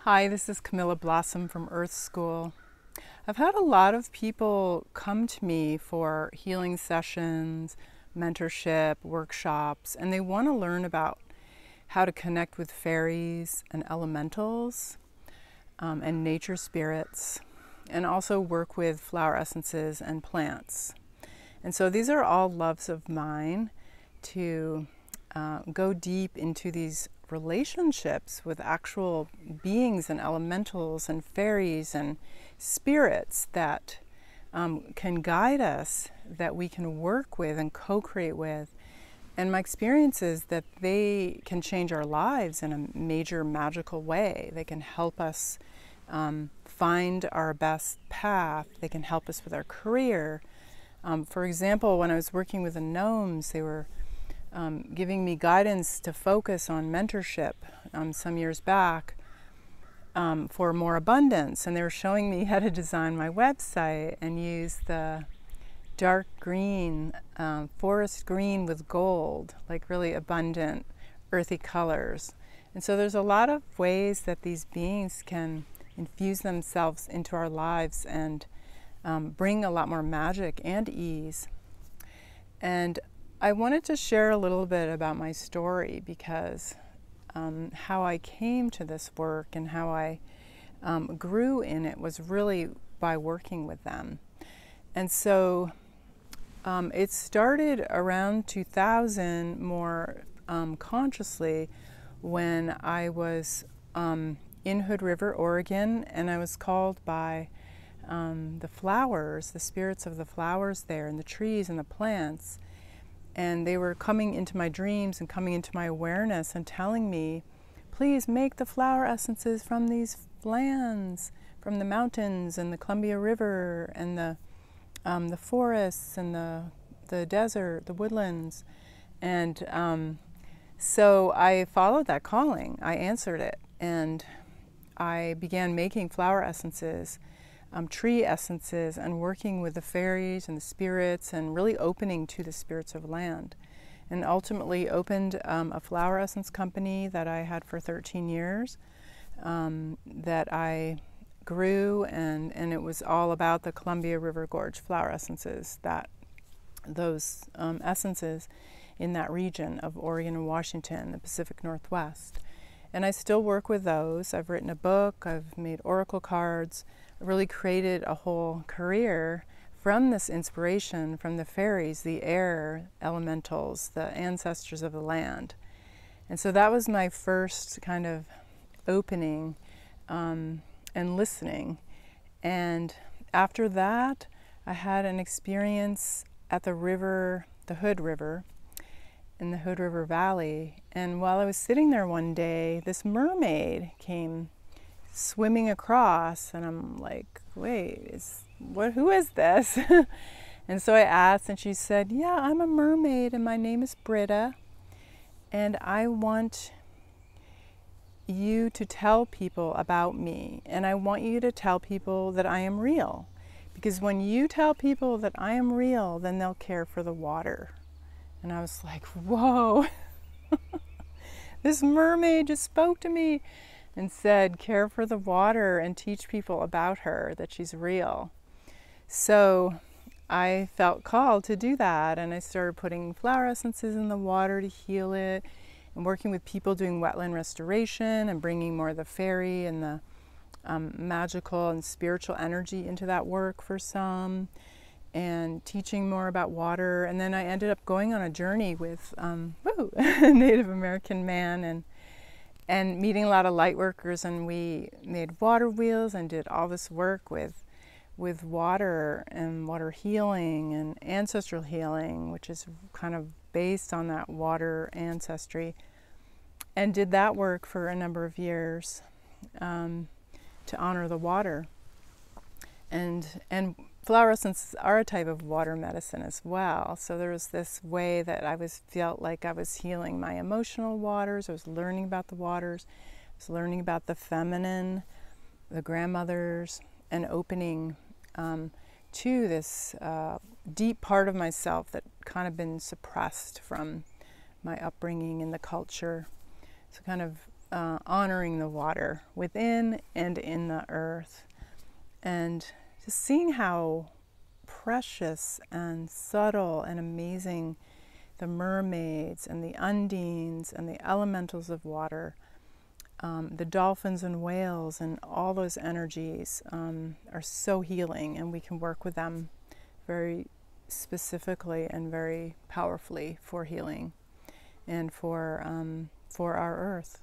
Hi, this is Camilla Blossom from Earth School. I've had a lot of people come to me for healing sessions, mentorship, workshops, and they want to learn about how to connect with fairies and elementals and nature spirits, and also work with flower essences and plants. And so these are all loves of mine to go deep into these relationships with actual beings and elementals and fairies and spirits that can guide us, that we can work with and co-create with. And my experience is that they can change our lives in a major magical way. They can help us find our best path. They can help us with our career. For example, when I was working with the gnomes, they were giving me guidance to focus on mentorship some years back for more abundance. And they were showing me how to design my website and use the dark green, forest green with gold, like really abundant, earthy colors. And so there's a lot of ways that these beings can infuse themselves into our lives and bring a lot more magic and ease. And I wanted to share a little bit about my story because how I came to this work and how I grew in it was really by working with them. And so it started around 2000 more consciously when I was in Hood River, Oregon, and I was called by the flowers, the spirits of the flowers there, and the trees and the plants. And they were coming into my dreams and coming into my awareness and telling me, please make the flower essences from these lands, from the mountains and the Columbia River and the forests and the desert, the woodlands. And so I followed that calling. I answered it, and I began making flower essences, tree essences, and working with the fairies and the spirits and really opening to the spirits of land. And ultimately opened a flower essence company that I had for 13 years that I grew, and it was all about the Columbia River Gorge flower essences, those essences in that region of Oregon and Washington, the Pacific Northwest. And I still work with those. I've written a book, I've made oracle cards, really created a whole career from this inspiration from the fairies, the air elementals, the ancestors of the land. And so that was my first kind of opening and listening. And after that, I had an experience at the river, the Hood River, in the Hood River Valley. And while I was sitting there one day, this mermaid came swimming across, and I'm like, wait, who is this? And so I asked, and she said, yeah, I'm a mermaid, and my name is Britta, and I want you to tell people about me, and I want you to tell people that I am real, because when you tell people that I am real, then they'll care for the water. And I was like, whoa, this mermaid just spoke to me and said, care for the water and teach people about her, that she's real. So I felt called to do that, and I started putting flower essences in the water to heal it, and working with people doing wetland restoration and bringing more of the fairy and the magical and spiritual energy into that work for some, and teaching more about water. And then I ended up going on a journey with a Native American man and meeting a lot of light workers, and we made water wheels and did all this work with water and water healing and ancestral healing, which is kind of based on that water ancestry, and did that work for a number of years to honor the water. And flower essences are a type of water medicine as well. So there was this way that felt like I was healing my emotional waters. I was learning about the waters. I was learning about the feminine, the grandmothers, and opening to this deep part of myself that kind of been suppressed from my upbringing in the culture. So kind of honoring the water within and in the earth, and just seeing how precious and subtle and amazing the mermaids and the undines and the elementals of water, the dolphins and whales and all those energies are so healing, and we can work with them very specifically and very powerfully for healing and for our earth.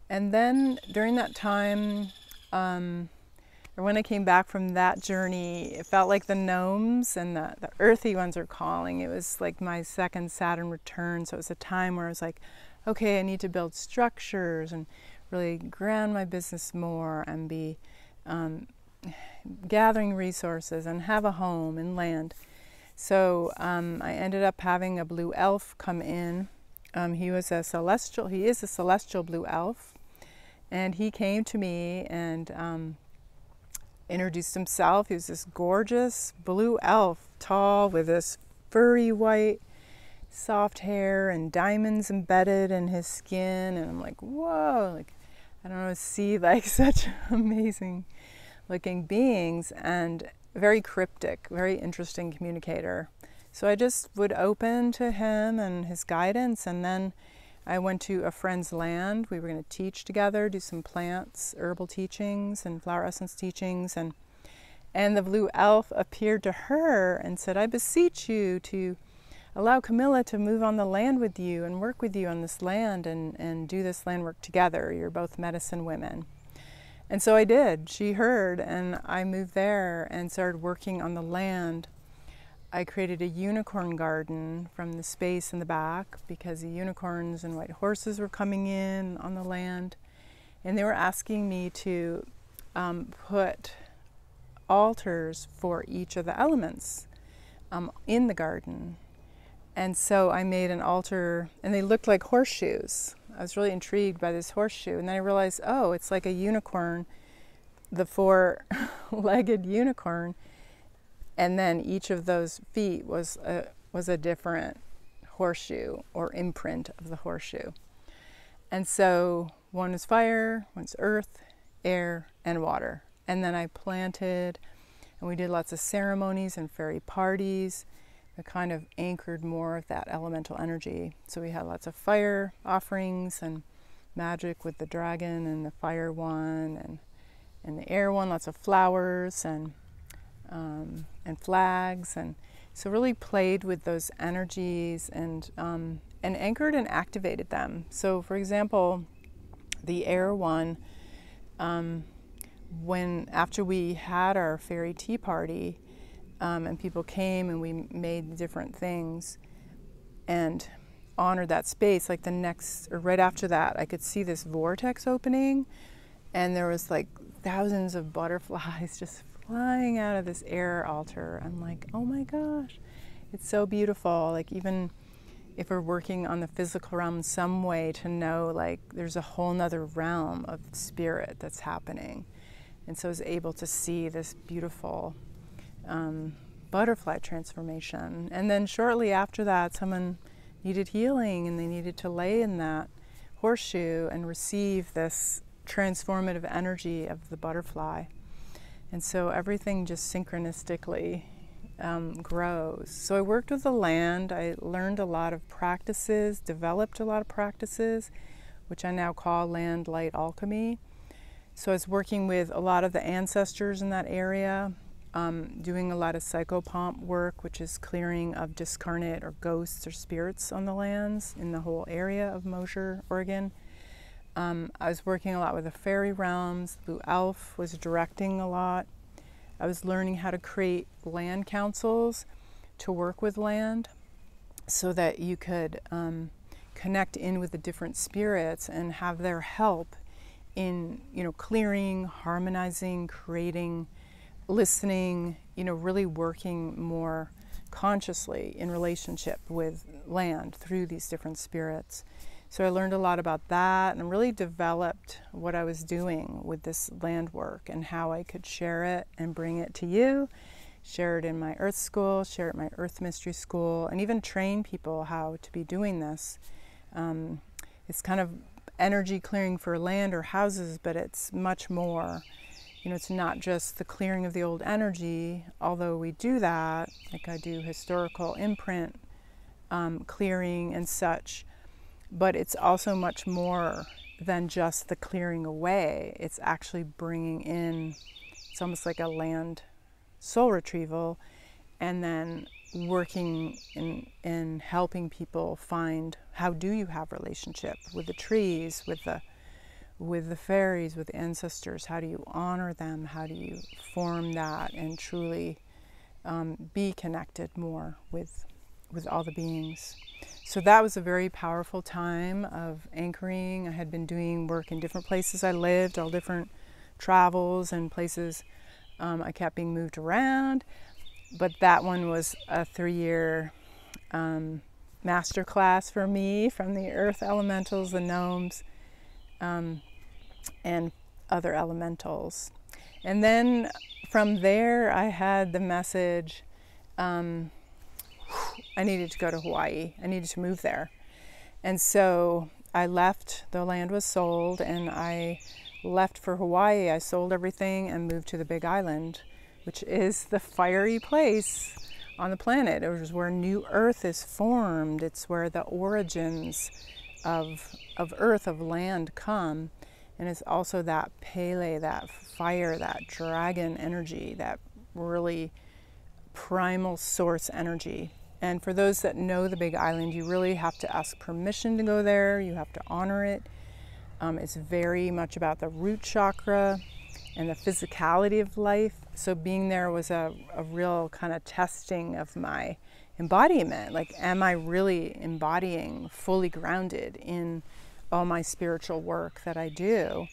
And then during that time, or when I came back from that journey, it felt like the gnomes and the earthy ones are calling. It was like my second Saturn return, so it was a time where I was like, okay, I need to build structures and really ground my business more and be gathering resources and have a home and land. So I ended up having a blue elf come in. He is a celestial blue elf, and he came to me and introduced himself. He was this gorgeous blue elf, tall with this furry white soft hair and diamonds embedded in his skin, and I'm like, whoa, like I don't know, see like such amazing looking beings, and very cryptic, very interesting communicator. So I just would open to him and his guidance, and then I went to a friend's land. We were going to teach together, do some plants, herbal teachings and flower essence teachings, and the blue elf appeared to her and said, I beseech you to allow Camilla to move on the land with you and work with you on this land and do this land work together. You're both medicine women. And so I did. She heard, and I moved there and started working on the land. I created a unicorn garden from the space in the back because the unicorns and white horses were coming in on the land, and they were asking me to put altars for each of the elements in the garden. And so I made an altar, and they looked like horseshoes. I was really intrigued by this horseshoe, and then I realized, oh, it's like a unicorn, the four-legged unicorn, and then each of those feet was a different horseshoe or imprint of the horseshoe. And so one is fire, one's earth, air, and water. And then I planted, and we did lots of ceremonies and fairy parties that kind of anchored more of that elemental energy. So we had lots of fire offerings and magic with the dragon and the fire one and the air one, lots of flowers and flags, and so really played with those energies and anchored and activated them. So for example, the air one, after we had our fairy tea party, and people came and we made different things and honored that space, like right after that, I could see this vortex opening, and there was like thousands of butterflies just flying out of this air altar. I'm like, oh my gosh, it's so beautiful. Like, even if we're working on the physical realm in some way, to know like there's a whole nother realm of spirit that's happening. And so I was able to see this beautiful butterfly transformation. And then shortly after that, someone needed healing, and they needed to lay in that horseshoe and receive this transformative energy of the butterfly. And so everything just synchronistically grows. So I worked with the land. I learned a lot of practices, developed a lot of practices, which I now call land light alchemy. So I was working with a lot of the ancestors in that area, doing a lot of psychopomp work, which is clearing of discarnate or ghosts or spirits on the lands in the whole area of Mosher, Oregon. I was working a lot with the fairy realms. Blue Elf was directing a lot. I was learning how to create land councils to work with land so that you could connect in with the different spirits and have their help in, clearing, harmonizing, creating, listening, really working more consciously in relationship with land through these different spirits. So I learned a lot about that and really developed what I was doing with this land work and how I could share it and bring it to you, share it in my Earth School, share it in my Earth Mystery School, and even train people how to be doing this. It's kind of energy clearing for land or houses, but it's much more. It's not just the clearing of the old energy, although we do that, like I do historical imprint clearing and such, but it's also much more than just the clearing away. It's actually bringing in, it's almost like a land soul retrieval, and then working in helping people find, how do you have relationship with the trees, with the fairies, with the ancestors? How do you honor them? How do you form that and truly be connected more with all the beings? So that was a very powerful time of anchoring. I had been doing work in different places I lived, all different travels and places. I kept being moved around, but that one was a 3-year master class for me from the earth elementals, the gnomes, and other elementals. And then from there I had the message, I needed to go to Hawaii. I needed to move there. And so I left, the land was sold, and I left for Hawaii. I sold everything and moved to the Big Island, which is the fiery place on the planet. It was where New Earth is formed. It's where the origins of Earth, of land, come. And it's also that Pele, that fire, that dragon energy, that really primal source energy. And for those that know the Big Island, you really have to ask permission to go there. You have to honor it. It's very much about the root chakra and the physicality of life. So being there was a real kind of testing of my embodiment. Like, am I really embodying, fully grounded in all my spiritual work that I do?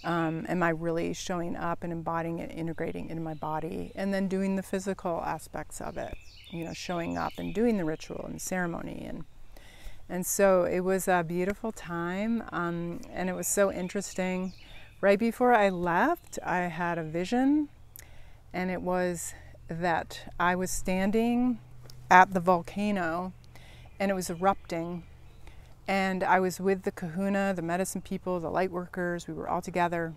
Am I really showing up and embodying it, integrating it in my body, and then doing the physical aspects of it, showing up and doing the ritual and ceremony. And so it was a beautiful time, and it was so interesting. Right before I left, I had a vision, and it was that I was standing at the volcano, and it was erupting. And I was with the kahuna, the medicine people, the light workers. We were all together.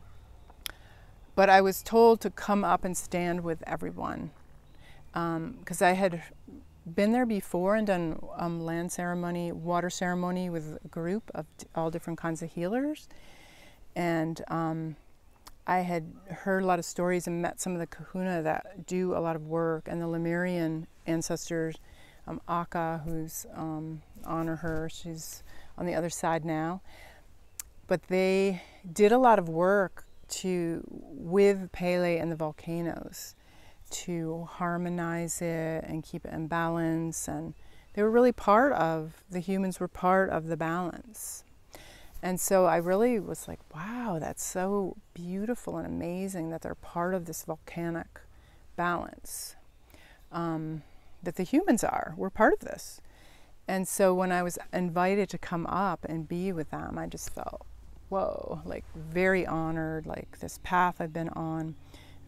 But I was told to come up and stand with everyone. Because I had been there before and done land ceremony, water ceremony with a group of all different kinds of healers. And I had heard a lot of stories and met some of the kahuna that do a lot of work. And the Lemurian ancestors, Aka, who's, honor her, she's on the other side now. But they did a lot of work with Pele and the volcanoes to harmonize it and keep it in balance. And they were really the humans were part of the balance. And so I really was like, wow, that's so beautiful and amazing that they're part of this volcanic balance. That the humans we're part of this. And so when I was invited to come up and be with them, I just felt, whoa, like very honored, like this path I've been on,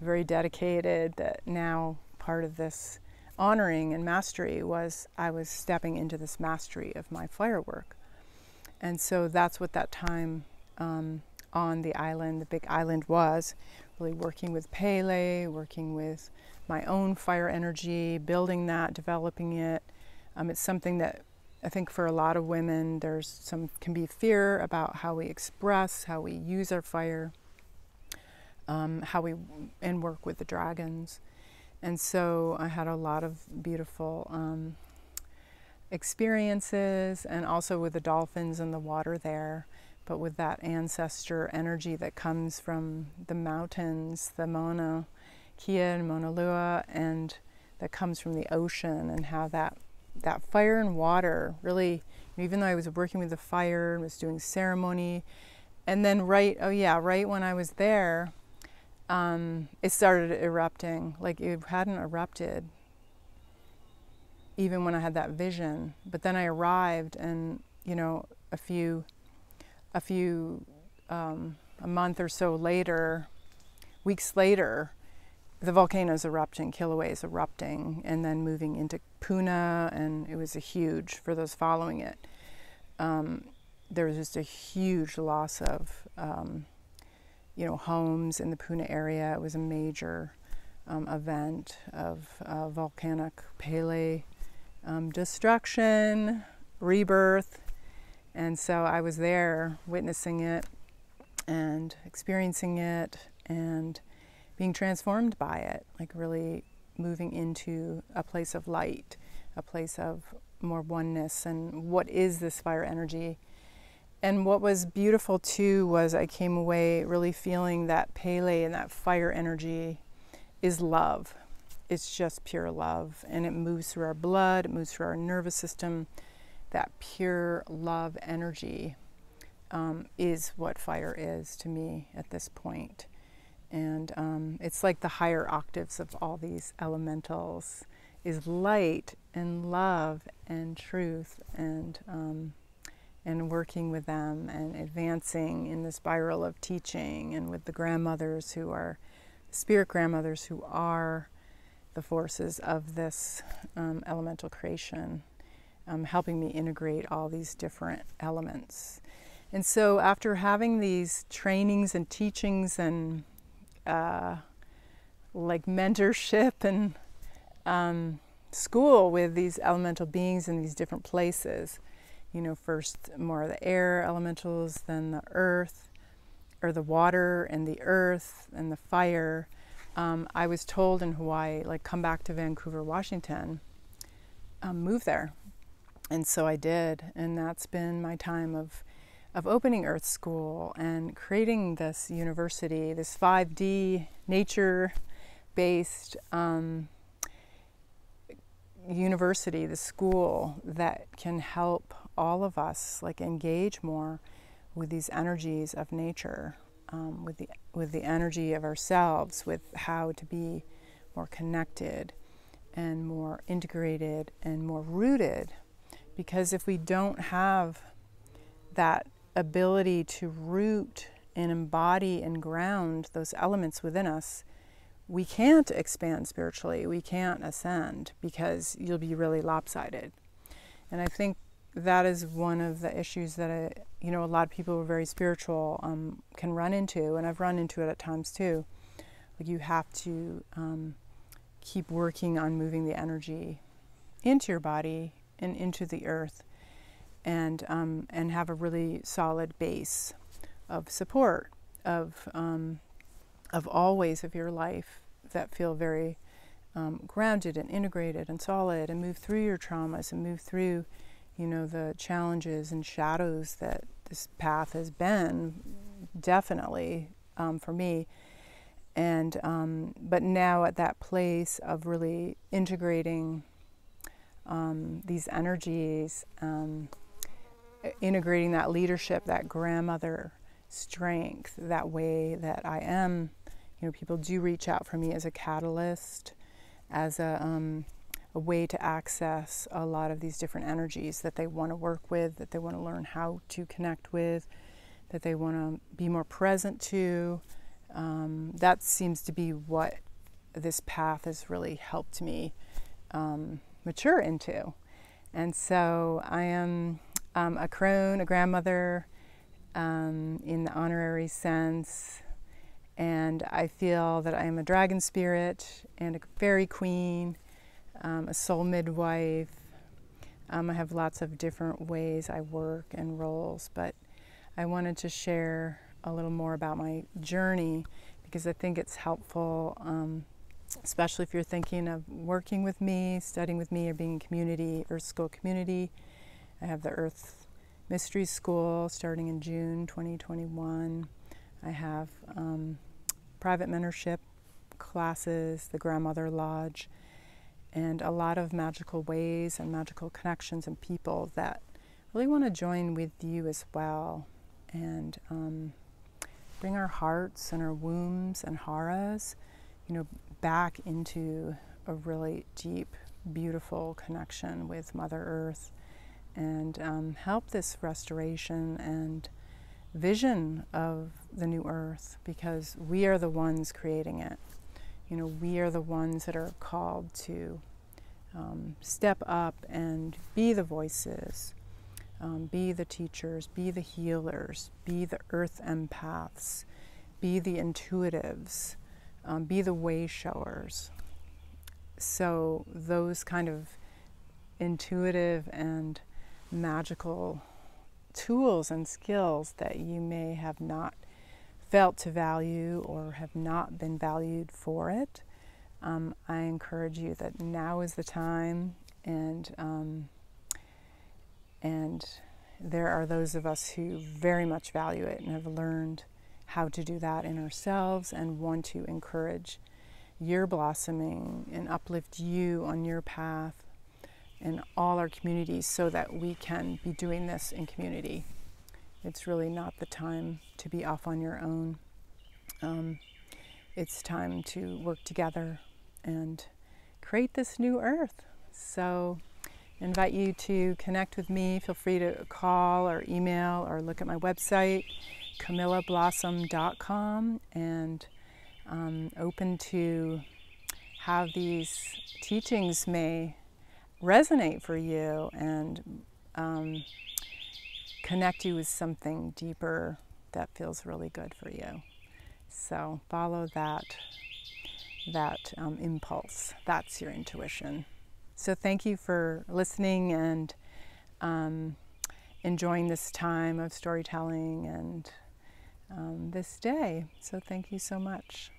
very dedicated, that now part of this honoring and mastery was I was stepping into this mastery of my firework. And so that's what that time on the island, the Big Island, was, really working with Pele, working with my own fire energy, building that, developing it. It's something that I think for a lot of women, can be fear about how we express, how we use our fire, and work with the dragons. And so I had a lot of beautiful experiences, and also with the dolphins and the water there, but with that ancestor energy that comes from the mountains, the Mauna Kea and Mauna Lua, and that comes from the ocean, and how that fire and water really, even though I was working with the fire and was doing ceremony, and then right when I was there, it started erupting. Like, it hadn't erupted even when I had that vision. But then I arrived, and a month or so later, weeks later, the volcano's erupting, Kilauea is erupting, and then moving into Puna, and it was a huge, for those following it, there was just a huge loss of, homes in the Pune area. It was a major event of volcanic Pele destruction, rebirth. And so I was there witnessing it and experiencing it and being transformed by it, like really moving into a place of light, a place of more oneness. And what is this fire energy? And what was beautiful too was I came away really feeling that Pele and that fire energy is love. It's just pure love, and it moves through our blood, it moves through our nervous system. That pure love energy is what fire is to me at this point. And it's like the higher octaves of all these elementals is light and love and truth, and working with them and advancing in the spiral of teaching, and with the grandmothers who are spirit grandmothers who are the forces of this elemental creation, helping me integrate all these different elements. And so after having these trainings and teachings and like mentorship and school with these elemental beings in these different places, first more of the air elementals, then the earth, or the water and the earth and the fire, I was told in Hawaii, like, come back to Vancouver, Washington, move there. And so I did, and that's been my time of opening Earth School and creating this university, this 5D nature-based university, the school that can help all of us like engage more with these energies of nature, with the energy of ourselves, with how to be more connected and more integrated and more rooted. Because if we don't have that ability to root and embody and ground those elements within us, we can't expand spiritually, we can't ascend, because you'll be really lopsided. And I think that is one of the issues that a lot of people who are very spiritual can run into, and I've run into it at times too. Like, you have to keep working on moving the energy into your body and into the earth, and have a really solid base of support of all ways of your life that feel very grounded and integrated and solid, and move through your traumas and move through the challenges and shadows that this path has been, definitely for me. And but now at that place of really integrating these energies, integrating that leadership, that grandmother strength, that way that I am, people do reach out for me as a catalyst, as a way to access a lot of these different energies that they want to work with, that they want to learn how to connect with, that they want to be more present to. That seems to be what this path has really helped me mature into. And so I am a crone, a grandmother, in the honorary sense, and I feel that I am a dragon spirit and a fairy queen, a soul midwife. I have lots of different ways I work and roles, but I wanted to share a little more about my journey because I think it's helpful, especially if you're thinking of working with me, studying with me, or being in community, Earth School community. I have the Earth Mystery School starting in June 2021. I have private mentorship classes, the Grandmother Lodge, and a lot of magical ways and magical connections and people that really want to join with you as well, and bring our hearts and our wombs and haras, back into a really deep, beautiful connection with Mother Earth, and help this restoration and vision of the new earth, because we are the ones creating it. We are the ones that are called to step up and be the voices Be the teachers, be the healers, be the earth empaths, be the intuitives, be the way showers. So those kind of intuitive and magical tools and skills that you may have not felt to value or have not been valued for it, I encourage you that now is the time, and there are those of us who very much value it and have learned how to do that in ourselves and want to encourage your blossoming and uplift you on your path in all our communities so that we can be doing this in community. It's really not the time to be off on your own. It's time to work together and create this new earth. So I invite you to connect with me. Feel free to call or email or look at my website, CamillaBlossom.com, and open to how these teachings may resonate for you and connect you with something deeper that feels really good for you. So follow that impulse. That's your intuition. So thank you for listening and enjoying this time of storytelling and this day. So thank you so much.